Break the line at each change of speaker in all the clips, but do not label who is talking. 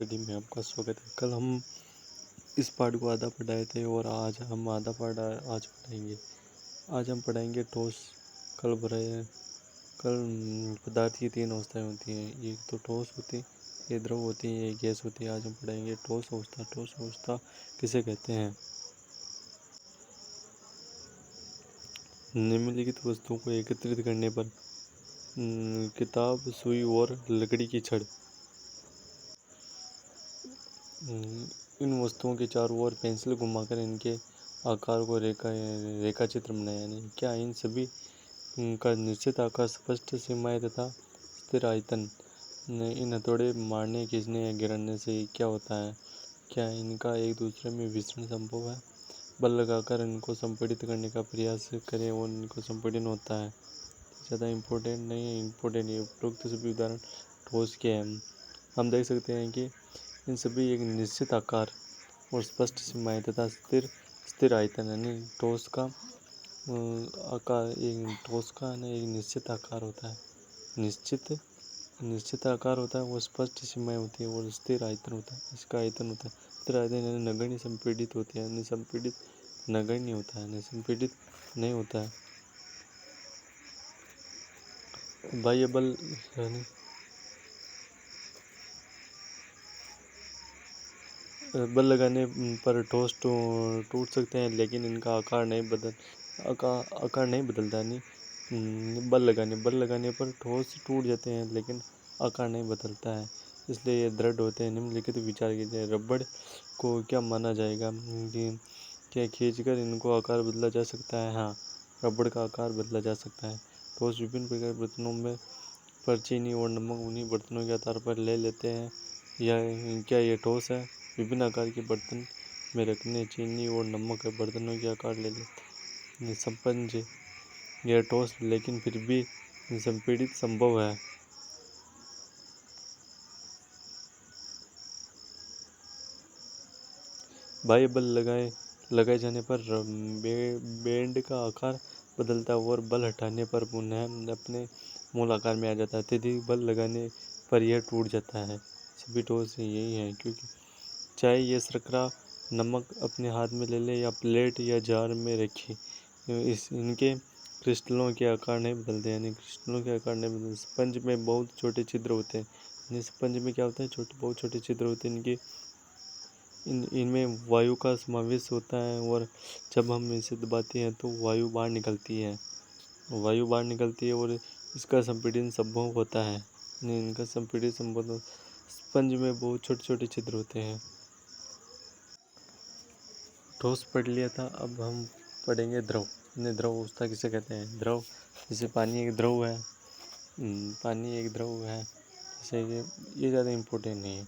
जिंदगी में आपका स्वागत है। कल हम इस पार्ट को आधा पढ़ाए थे और आज हम आधा पार्ट आज पढ़ाएंगे। आज हम पढ़ाएंगे ठोस। कल पढ़ाए कल पदार्थ की तीन अवस्थाएं होती हैं। एक तो ठोस होती है, ये द्रव होती है, ये गैस होती है। आज हम पढ़ाएंगे ठोस अवस्था। ठोस अवस्था किसे कहते हैं? निम्नलिखित वस्तुओं को एकत्रित करने पर किताब, सुई और लकड़ी की छड़। इन वस्तुओं के चारों ओर पेंसिल घुमाकर इनके आकार को रेखा चित्र बनाया। यानी क्या इन सभी का निश्चित आकार, स्पष्ट सीमाएं तथा स्थिर आयतन? इन हथौड़े मारने, खींचने या गिराने से क्या होता है? क्या इनका एक दूसरे में विसरण संभव है? बल लगाकर इनको संपीड़ित करने का प्रयास करें और इनको संपीड़न होता है। ज़्यादा इम्पोर्टेंट नहीं है, इम्पोर्टेंट ये उपरोक्त सभी उदाहरण ठोस के हैं। हम देख सकते हैं कि इन सभी एक निश्चित आकार और स्पष्ट सीमाएं तथा स्थिर स्थिर आयतन। यानी ठोस का आकार, एक ठोस का ना एक निश्चित आकार होता है, निश्चित आकार होता है, वो स्पष्ट सीमाएं होती है और स्थिर आयतन होता है। इसका आयतन होता है स्थिर आयतन, यानी नगण्य संपीड़ित होती है। निसंपीड़ित नगण्य होता है, निसंपीड़ित नहीं होता है। बाह्य बल यानी बल लगाने पर ठोस टूट सकते हैं, लेकिन इनका आकार नहीं बदलता। यानी बल लगाने पर ठोस टूट जाते हैं, लेकिन आकार नहीं बदलता है, इसलिए ये दृढ़ होते हैं। निम्नलिखित विचार कीजिए। रबड़ को क्या माना जाएगा? क्या खींचकर इनको आकार बदला जा सकता है? हाँ, रबड़ का आकार बदला जा सकता है। ठोस विभिन्न प्रकार के बर्तनों में पर चीनी और नमक उन्हीं बर्तनों के आधार पर ले लेते हैं। या क्या ये ठोस है? विभिन्न आकार के बर्तन में रखने चीनी और नमक बर्तनों के आकार ले लेते हैं। स्पंज, यह ठोस लेकिन फिर भी संपीड़ित संभव है। बाह्य बल लगाए जाने पर बेंड का आकार बदलता है और बल हटाने पर पुनः अपने मूल आकार में आ जाता है। अत्यधिक बल लगाने पर यह टूट जाता है। सभी ठोस यही है, क्योंकि चाहे ये शर्करा नमक अपने हाथ में ले ले या प्लेट या जार में रखे, इनके क्रिस्टलों के आकार नहीं बदलते। यानी क्रिस्टलों के आकार नहीं बदलते। स्पंज में बहुत छोटे छिद्र होते हैं। यानी स्पंज में क्या होता है? बहुत छोटे छिद्र होते हैं। इनमें वायु का समावेश होता है और जब हम इसे दबाते हैं तो वायु बाहर निकलती है। और इसका संपीड़न संभव होता है। इनका संपीड़न संभव। स्पंज में बहुत छोटे छोटे छिद्र होते हैं। ठोस पढ़ लिया था, अब हम पढ़ेंगे द्रव। द्रव अवस्था किसे कहते हैं? द्रव, जैसे पानी एक द्रव है। जैसे ये ज़्यादा इम्पोर्टेंट नहीं है।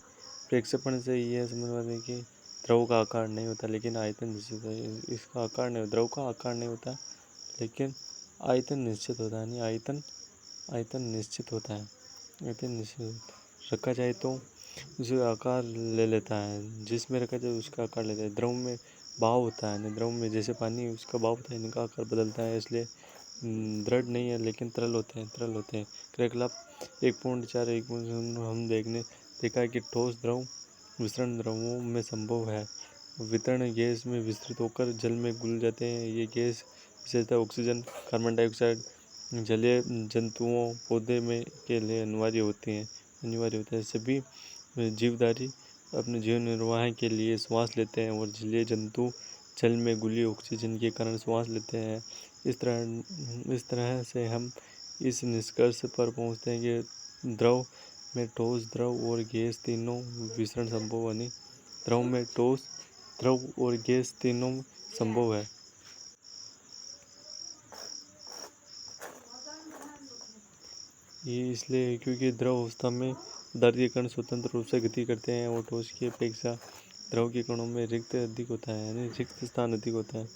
प्रक्षेपण से ये समझ में आता है कि द्रव का आकार नहीं होता, लेकिन आयतन निश्चित है। इसका आकार नहीं, द्रव का आकार नहीं होता, लेकिन आयतन निश्चित होता है। यानी आयतन निश्चित होता है। रखा जाए तो उसका आकार ले लेता है। जिसमें रखा जाए उसका आकार लेता है। द्रव में भाव होता है। द्रव में जैसे पानी, उसका भाव होता है, इनका आकार बदलता है, इसलिए दृढ़ नहीं है, लेकिन तरल होते हैं। क्रियाकलाप 1.4 हम देखा है कि ठोस द्रव वितरण द्रवों में संभव है। वितरण गैस में विस्तृत होकर जल में घुल जाते हैं। ये गैस विशेषतः ऑक्सीजन, कार्बन डाइऑक्साइड जलीय जंतुओं, पौधे में के लिए अनिवार्य होते हैं। सभी जीवधारी अपने जीवन निर्वाह के लिए श्वास लेते हैं और जलीय जंतु जल में घुली ऑक्सीजन के कारण श्वास लेते हैं। इस तरह से हम इस निष्कर्ष पर पहुंचते हैं कि द्रव में ठोस, द्रव और गैस तीनों विसरण संभव। यानी द्रव में ठोस, द्रव और गैस तीनों संभव है। ये इसलिए क्योंकि द्रव अवस्था में पदार्थ के कण स्वतंत्र रूप से गति करते हैं और ठोस की अपेक्षा द्रव के कणों में रिक्त अधिक होता है। यानी रिक्त स्थान अधिक होता है।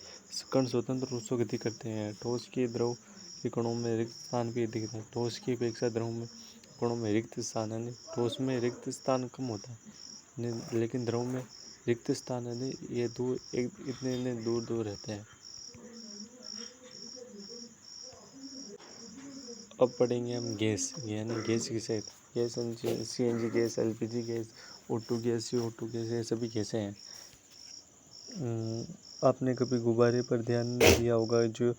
कण स्वतंत्र रूप से गति करते हैं। ठोस के द्रव के कणों में रिक्त स्थान भी अधिक होता है। ठोस की अपेक्षा द्रव में कणों में रिक्त स्थान, यानी ठोस में रिक्त स्थान कम होता है, लेकिन द्रव में रिक्त स्थान यानी ये इतने दूर दूर रहते हैं। अब पढ़ेंगे हम गैस। यानी गैस किसे कहते हैं? Gas CNG gas, LPG gas O2 gas ये सभी गैसें हैं। आपने कभी गुब्बारे पर ध्यान दिया होगा, जो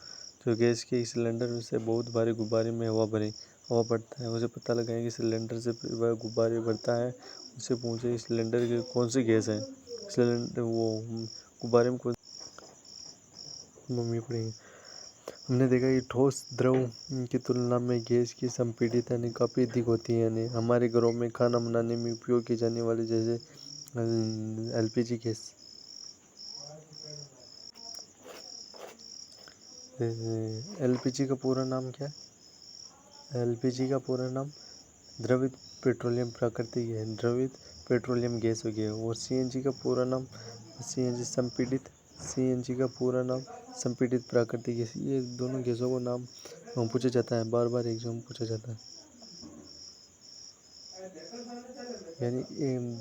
गैस के सिलेंडर से बहुत भारी गुब्बारे में हवा भरता है। उसे पता लगाएं कि सिलेंडर से वह गुब्बारे भरता है। उससे पूछें इस सिलेंडर की कौन सी गैस है, सिलेंडर वो गुब्बारे में कौन मम्मी पड़ी। हमने देखा कि ठोस द्रव की तुलना में गैस की संपीड़ित यानी काफ़ी अधिक होती है। यानी हमारे घरों में खाना बनाने में उपयोग की जाने वाली जैसे एलपीजी गैस। एलपीजी का पूरा नाम क्या है? एलपीजी का पूरा नाम द्रवित पेट्रोलियम प्राकृतिक है, द्रवित पेट्रोलियम गैस हो गया। और सीएनजी का पूरा नाम सीएनजी का पूरा नाम संपीड़ित प्राकृतिक गैस। ये दोनों गैसों को नाम पूछा जाता है, बार बार एग्जाम पूछा जाता है। यानी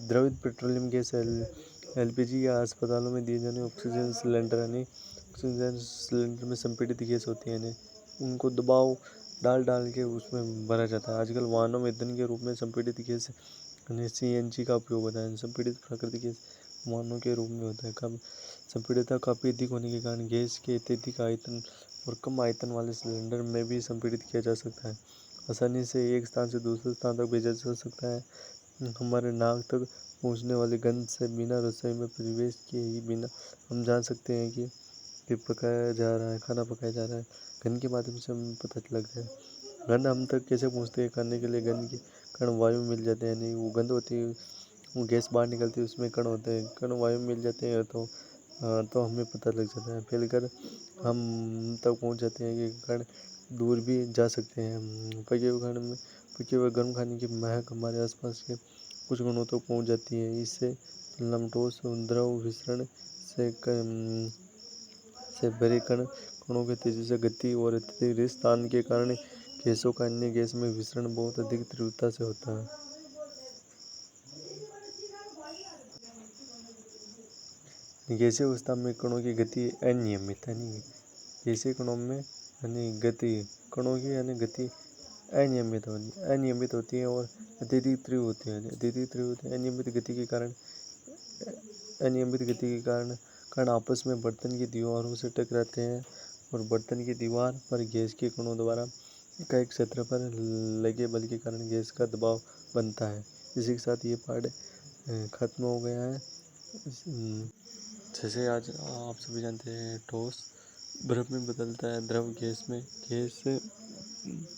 द्रवित पेट्रोलियम गैस एलपीजी या अस्पतालों में दिए जाने ऑक्सीजन सिलेंडर यानी ऑक्सीजन सिलेंडर में संपीड़ित गैस होती है। यानी उनको दबाव डाल के उसमें भरा जाता है। आजकल वाहनों में ईंधन के रूप में संपीड़ित गैस यानी सीएनजी का उपयोग होता है। संपीड़ित प्राकृतिक गैस वाहनों के रूप में होता है। कम संपीड़ितता काफ़ी अधिक होने के कारण गैस के अत्यधिक आयतन और कम आयतन वाले सिलेंडर में भी संपीड़ित किया जा सकता है। आसानी से एक स्थान से दूसरे स्थान तक भेजा जा सकता है। हमारे नाक तक पहुंचने वाली गंध से बिना रसोई में प्रवेश किए ही बिना हम जान सकते हैं कि खाना पकाया जा रहा है। गंध के माध्यम से हमें पता लगता है। गंध हम तक कैसे पहुंचती है? खाने के लिए गंध के कण वायु मिल जाते हैं। यानी वो गंध होती है, वो गैस बाहर निकलती है, उसमें कण होते हैं, कण वायु मिल जाते हैं तो हमें पता लग जाता है। फैलकर हम तक पहुंच जाते हैं कि कण दूर भी जा सकते हैं। पके हुए गर्म खाने की महक हमारे आसपास के कुछ गुणों तक पहुंच जाती है। इससे तुलना में ठोस द्रव विसरण से भरे कणों की तेजी से गति और अत्यधिक रिक्त स्थान के कारण गैसों का अन्य गैस में विसरण बहुत अधिक तीव्रता से होता है। गैसीय अवस्था में कणों की गति अनियमित गैसीय कणों में कणों की गति अनियमित होती है और अत्यधिक तीव्र होती है। अनियमित गति के कारण कण आपस में बर्तन की दीवारों से टकराते हैं और बर्तन की दीवार पर गैस के कणों द्वारा इकाई क्षेत्र पर लगे बल के कारण गैस का दबाव बनता है। इसी के साथ ये पाठ खत्म हो गया है। जैसे आज आप सभी जानते हैं, ठोस बर्फ में बदलता है, गैस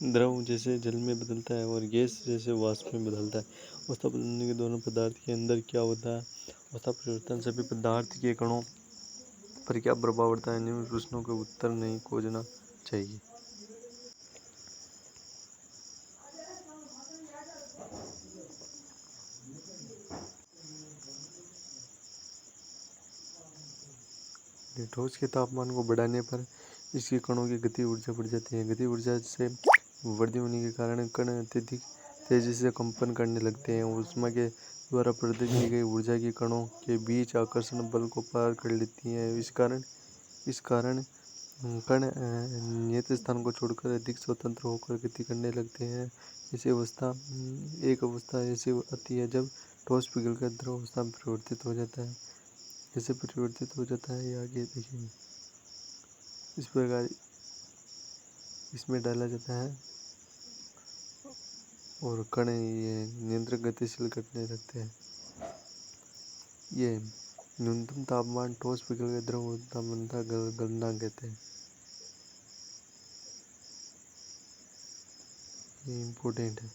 द्रव जैसे जल में बदलता है और गैस जैसे वाष्प में बदलता है। अवस्था बदलने के दोनों पदार्थ के अंदर क्या होता है? अवस्था परिवर्तन सभी पदार्थ के कणों पर क्या प्रभाव पड़ता है? निम्न प्रश्नों के उत्तर नहीं खोजना चाहिए। ठोस के तापमान को बढ़ाने पर इसके कणों की गति ऊर्जा बढ़ जाती है। गति ऊर्जा से वृद्धि होने के कारण कण अत्यधिक तेजी से कंपन करने लगते हैं। ऊष्मा के द्वारा प्रदान की गई ऊर्जा की कणों के बीच आकर्षण बल को पार कर लेती है। इस कारण कण नियत स्थान को छोड़कर अधिक स्वतंत्र होकर गति करने लगते हैं। एक अवस्था ऐसी आती है जब ठोस पिघलकर द्रव अवस्था में परिवर्तित हो जाता है। कैसे परिवर्तित हो जाता है ये आगे देखेंगे। इस प्रकार इसमें डाला जाता है और कण ये नियंत्रक गतिशील करने लगते हैं। ये न्यूनतम तापमान ठोस पिघलकर द्रव अवस्था बनता गलनांक कहते हैं। ये इम्पोर्टेंट है।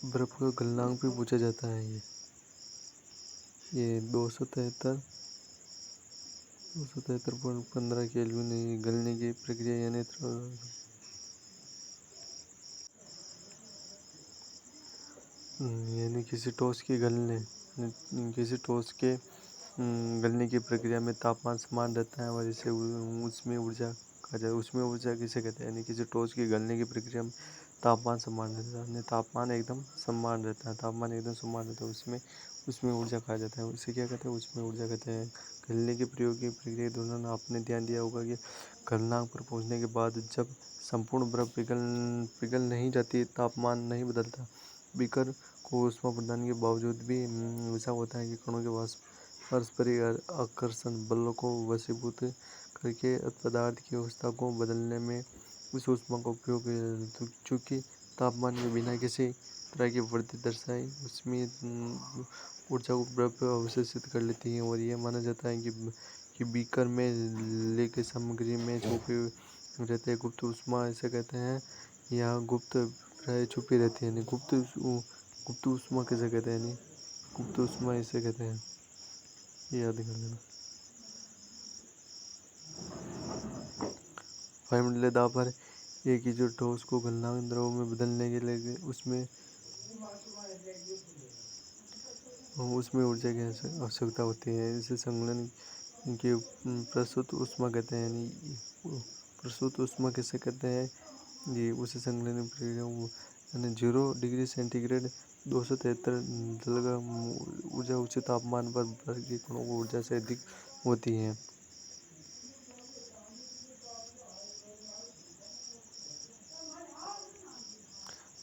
बर्फ का गलनांक भी पूछा जाता है। ये 273.15 केल्विन गलने की प्रक्रिया यानी किसी ठोस के गलने की प्रक्रिया में तापमान समान रहता है और इसे उसमें ऊर्जा कहा जाए। उसमें ऊर्जा किसे कहते हैं? यानी किसी ठोस की गलने की प्रक्रिया में तापमान समान रहता है, तापमान एकदम समान रहता है, उसमें ऊर्जा कहा जाता है। उसे क्या कहते हैं? उसमें ऊर्जा कहते हैं। गलने की प्रक्रिया के दौरान आपने ध्यान दिया होगा कि गलनांक पर पहुंचने के बाद जब संपूर्ण बर्फ पिघल नहीं जाती, तापमान नहीं बदलता। बीकर को ऊष्मा प्रदान के बावजूद भी ऐसा होता है कि कणों के पारस्परिक आकर्षण बलों को वशीभूत करके पदार्थ की अवस्था को बदलने में इस ऊष्मा का उपयोग किया जाता है। चूंकि तापमान में बिना किसी तरह की वृद्धि दर्शाए उसमें ऊर्जा को बर्फ अवशोषित कर लेती है, और यह माना जाता है कि बीकर में लेके सामग्री में छुपे रहते हैं गुप्त ऊष्मा ऐसे कहते हैं। यहाँ गुप्त प्राय छुपी रहती है, गुप्त ऊष्मा कैसे कहते हैं, गुप्त ऊष्मा इसे कहते हैं, ये याद कर लेना। वायुमंडलीय दाब पर एक ही जो ठोस को गलनांक द्रव में बदलने के लिए उसमें ऊर्जा की आवश्यकता होती है। इसे संलयन की प्रस्तुत ऊष्मा कहते हैं। यानी प्रस्तुत ऊष्मा किसे कहते हैं, ये उसे संलयन प्रक्रिया यानी 0 डिग्री सेंटीग्रेड 273 ऊर्जा उच्च तापमान पर बर्फ के कणों को ऊर्जा से अधिक होती है।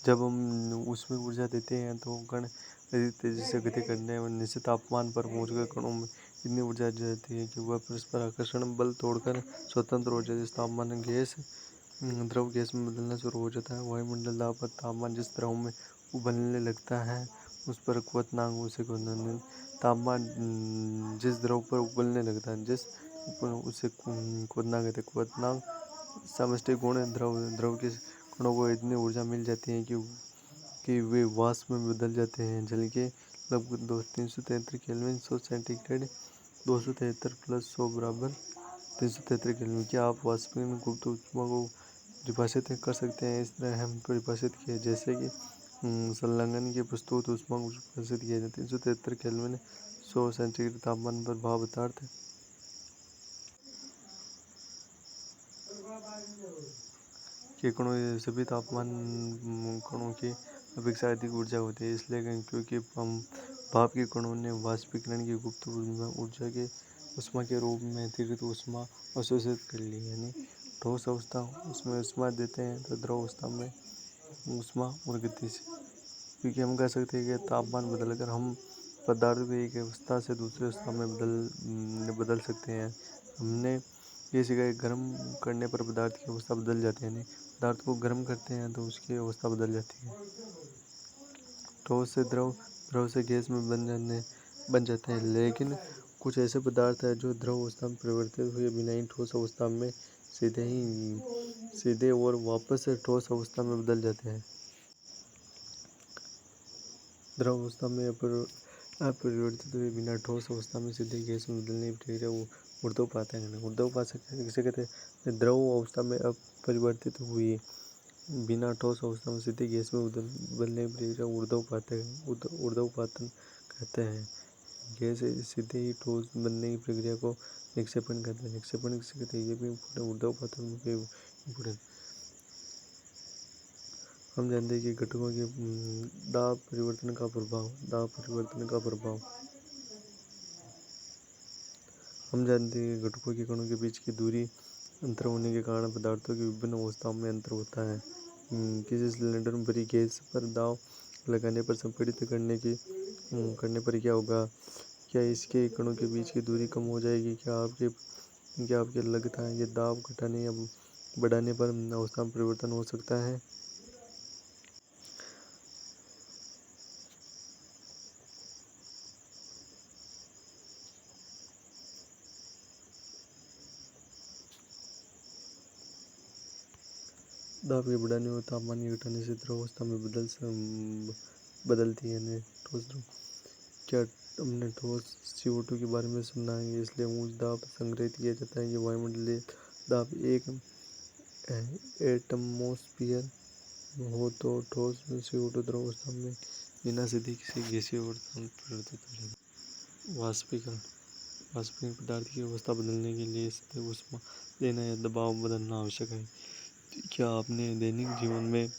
जब हम उसमें ऊर्जा देते हैं तो कण अधिक तेजी से गति करने और निश्चित तापमान पर पहुंचकर कणों में इतनी ऊर्जा जाती है कि वह परस्पर आकर्षण बल तोड़कर स्वतंत्र हो जाती है। इस तापमान द्रव गैस में बदलना शुरू हो जाता है। वायुमंडल दाब पर तापमान जिस द्रव में उबलने लगता है उस पर क्वथनांक उसे तापमान जिस द्रव पर उबलने लगता है उसे क्वथनांक कहते हैं। क्वथनांक समष्टि गुण द्रव के कणों को इतनी ऊर्जा मिल जाती है कि वे वाष्प में बदल जाते हैं। जल के लगभग 373 केल्विन 100 सेंटीग्रेड 273 प्लस 100 बराबर 373 केल्विन। क्या आप वाष्पीकरण गुप्त ऊष्मा को परिभाषित कर सकते हैं? इस तरह हम परिभाषित किए जैसे कि संलग्न की प्रस्तुत ऊष्मा को परिभाषित किया जाता है 373 केल्विन 100 सेंटीग्रेड तापमान पर भाप पदार्थ के कणों सभी तापमान कणों की अपेक्षा अधिक ऊर्जा होती है, इसलिए क्योंकि भाप के कणों ने वाष्पीकरण की गुप्त ऊर्जा के ऊष्मा के रूप में अतिरिक्त ऊष्मा अवशोषित कर ली। यानी ठोस अवस्था उसमें ऊष्मा देते हैं तो द्रव अवस्था में ऊष्मा और गति से, क्योंकि हम कह सकते हैं कि तापमान बदलकर हम पदार्थ को एक अवस्था से दूसरी अवस्था में बदल सकते हैं। हमने ये सीखा है गर्म करने पर पदार्थ की अवस्था बदल जाती है। यानी पदार्थ को गर्म करते हैं तो उसकी अवस्था बदल जाती है। ठोस से द्रव, द्रव से गैस में बन जाते हैं। लेकिन कुछ ऐसे पदार्थ हैं जो द्रव अवस्था में परिवर्तित हुए बिना ही ठोस अवस्था में सीधे और वापस से ठोस अवस्था में बदल जाते हैं। द्रव अवस्था में अपरिवर्तित हुए बिना ठोस अवस्था में सीधे गैस में बदलने की प्रक्रिया ऊर्ध्वपात है। ऊर्ध्वपात किसे कहते हैं? द्रव अवस्था में अपरिवर्तित हुई बिना ठोस अवस्था में सीधे गैस में बदलने की प्रक्रिया ऊर्ध्वपातन कहते हैं। गैस सीधे ही ठोस बनने की प्रक्रिया को निक्षेपण कहते हैं। निक्षेपण किसे कहते हैं? ये भी इम्पोर्टेंट, ऊर्ध्वपातन भी इम्पोर्टेंट। हम जानते हैं कि घटकों के दाब परिवर्तन का प्रभाव हम जानते हैं कि घटकों के कणों के बीच की दूरी अंतर होने के कारण पदार्थों की विभिन्न अवस्थाओं में अंतर होता है। किसी सिलेंडर में भरी गैस पर दाब लगाने पर संपीड़ित करने पर क्या होगा? क्या इसके कणों के बीच की दूरी कम हो जाएगी? क्या आपके लगता है कि दाब घटाने या बढ़ाने पर अवस्था में परिवर्तन हो सकता है? दाब के बढ़ाने और तापमान के घटाने से द्रव अवस्था में बदलती है ठोस द्रव। क्या हमने ठोस CO2 के बारे में सुना है? इसलिए उच्च दाब संग्रहित किया जाता है कि वायुमंडलीय दाब 1 एटमॉस्फेयर हो तो ठोस CO2 द्रव अवस्था में बिना सीधे किसी गैसीय अवस्था में परिवर्तित हो जाता है। वाष्पीकरण पदार्थ की अवस्था बदलने के लिए सीधे ऊष्मा देना या दबाव बदलना आवश्यक है। क्या आपने दैनिक जीवन में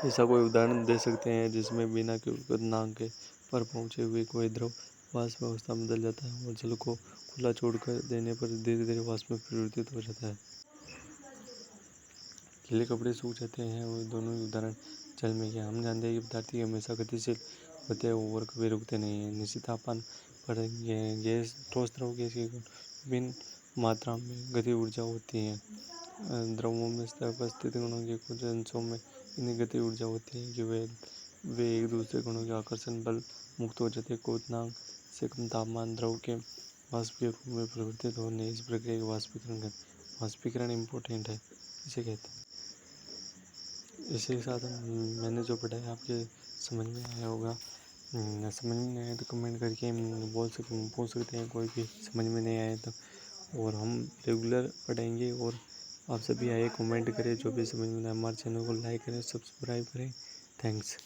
ऐसा कोई उदाहरण दे सकते हैं जिसमें बिना क्वथनांक पर पहुंचे हुए कोई द्रव वाष्प अवस्था में बदल जाता है और जल को खुला छोड़ देने पर धीरे धीरे वाष्प में परिवर्तित हो जाता है? गीले कपड़े सूख जाते हैं वो दोनों ही उदाहरण जल में किया। हम जानते हैं कि पदार्थ हमेशा गतिशील होते हैं और कभी रुकते नहीं हैं। निश्चित तापमान पर गैस ठोस द्रव गैस की विभिन्न मात्रा में गति ऊर्जा होती है। द्रवों में उपस्थित गुणों के कुछ अंशों में इतनी गति ऊर्जा होती है कि वे एक दूसरे गुणों के आकर्षण बल मुक्त हो जाते हैं। क्वथनांक से कम तापमान द्रव के वाष्प के रूप में परिवर्तित होने इस प्रक्रिया के वाष्पीकरण कहते। वाष्पीकरण इम्पोर्टेंट है, इसे कहते हैं। इसी के साथ मैंने जो पढ़ाया आपके समझ में आया होगा। समझ में नहीं आया तो कमेंट करके पूछ सकते हैं, कोई भी समझ में नहीं आया तो। और हम रेगुलर पढ़ेंगे और आप सभी आए कमेंट करें जो भी समझ में आए। हमारे चैनल को लाइक करें, सब्सक्राइब करें। थैंक्स।